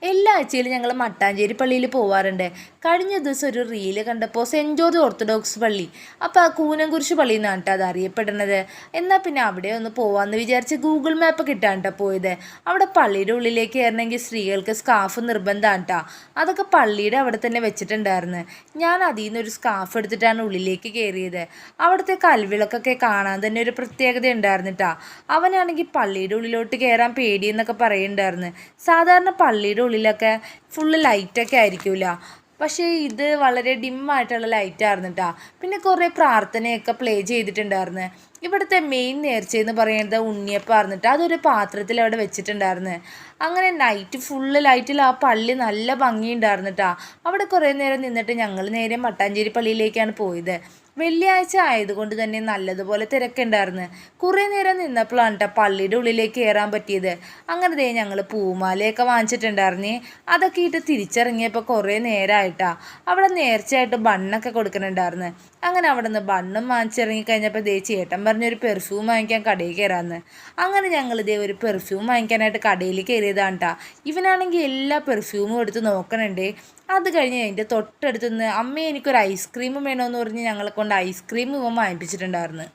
എല്ലാ ആഴ്ചയിലും ഞങ്ങൾ മട്ടാഞ്ചേരി പള്ളിയിൽ പോവാറുണ്ട്. കഴിഞ്ഞ ദിവസം ഒരു റീല് കണ്ടപ്പോൾ സെൻറ് ജോർജ് ഓർത്തഡോക്സ് പള്ളി, അപ്പോൾ ആ കൂനംകുരിശ് പള്ളി എന്നാണ് കേട്ടോ അത് അറിയപ്പെടുന്നത്. എന്നാൽ പിന്നെ അവിടെ ഒന്ന് പോവാമെന്ന് വിചാരിച്ച് ഗൂഗിൾ മാപ്പ് കിട്ടാൻ കേട്ടോ പോയത്. അവിടെ പള്ളിയുടെ ഉള്ളിലേക്ക് കയറണമെങ്കിൽ സ്ത്രീകൾക്ക് സ്കാർഫ് നിർബന്ധമാണ് കേട്ടോ. അതൊക്കെ പള്ളിയുടെ അവിടെ തന്നെ വെച്ചിട്ടുണ്ടായിരുന്നു. ഞാൻ അതിൽ നിന്ന് ഒരു സ്കാർഫ് എടുത്തിട്ടാണ് ഉള്ളിലേക്ക് കയറിയത്. അവിടുത്തെ കൽവിളക്കൊക്കെ കാണാൻ തന്നെ ഒരു പ്രത്യേകത ഉണ്ടായിരുന്നു കേട്ടോ. അവനാണെങ്കിൽ പള്ളിയുടെ ഉള്ളിലോട്ട് കയറാൻ പേടിയെന്നൊക്കെ പറയുന്നുണ്ടായിരുന്നു. സാധാരണ പള്ളിയുടെ ഉള്ളിലൊക്കെ ഫുള്ള് ലൈറ്റൊക്കെ ആയിരിക്കില്ല, പക്ഷേ ഇത് വളരെ ഡിമ്മായിട്ടുള്ള ലൈറ്റായിരുന്നു കേട്ടോ. പിന്നെ കുറേ പ്രാർത്ഥനയൊക്കെ പ്ലേ ചെയ്തിട്ടുണ്ടായിരുന്നു. ഇവിടുത്തെ മെയിൻ നേർച്ചയെന്ന് പറയുന്നത് ഉണ്ണിയപ്പമായിരുന്നു കേട്ടോ. അതൊരു പാത്രത്തിൽ അവിടെ വെച്ചിട്ടുണ്ടായിരുന്നു. അങ്ങനെ നൈറ്റ് ഫുള്ള് ലൈറ്റിൽ ആ പള്ളി നല്ല ഭംഗിയുണ്ടായിരുന്നു കേട്ടോ. അവിടെ കുറേ നേരം നിന്നിട്ട് ഞങ്ങൾ നേരെ മട്ടാഞ്ചേരി പള്ളിയിലേക്കാണ് പോയത്. വെള്ളിയാഴ്ച ആയതുകൊണ്ട് തന്നെ നല്ലതുപോലെ തിരക്കുണ്ടായിരുന്നു. കുറേ നേരം നിന്നപ്പോഴാണ് കേട്ടോ പള്ളിയുടെ ഉള്ളിലേക്ക് കയറാൻ പറ്റിയത്. അങ്ങനെ ദേ ഞങ്ങൾ പൂമാലയൊക്കെ വാങ്ങിച്ചിട്ടുണ്ടായിരുന്നേ. അതൊക്കെ ഇട്ട് തിരിച്ചിറങ്ങിയപ്പോൾ കുറേ നേരമായിട്ടാ അവിടെ നേർച്ചയായിട്ട് ബണ്ണൊക്കെ കൊടുക്കുന്നുണ്ടായിരുന്നു. അങ്ങനെ അവിടെ നിന്ന് ബണ്ണും വാങ്ങിച്ചിറങ്ങി കഴിഞ്ഞപ്പോൾ ദേ ചേട്ടൻ പറഞ്ഞൊരു പെർഫ്യൂം വാങ്ങിക്കാൻ കടയിൽ കയറാമെന്ന്. അങ്ങനെ ഞങ്ങൾ ഇതേ ഒരു പെർഫ്യൂം വാങ്ങിക്കാനായിട്ട് കടയിൽ കയറിയതാണ് കേട്ടോ. ഇവനാണെങ്കിൽ എല്ലാ പെർഫ്യൂമും എടുത്ത് നോക്കണുണ്ടേ. അത് കഴിഞ്ഞ് അതിൻ്റെ തൊട്ടടുത്ത് നിന്ന് അമ്മ എനിക്കൊരു ഐസ്ക്രീം വേണമെന്ന് പറഞ്ഞ് ഞങ്ങളെ കൊണ്ട് ഐസ്ക്രീം ഇവൻ വാങ്ങിപ്പിച്ചിട്ടുണ്ടായിരുന്നു.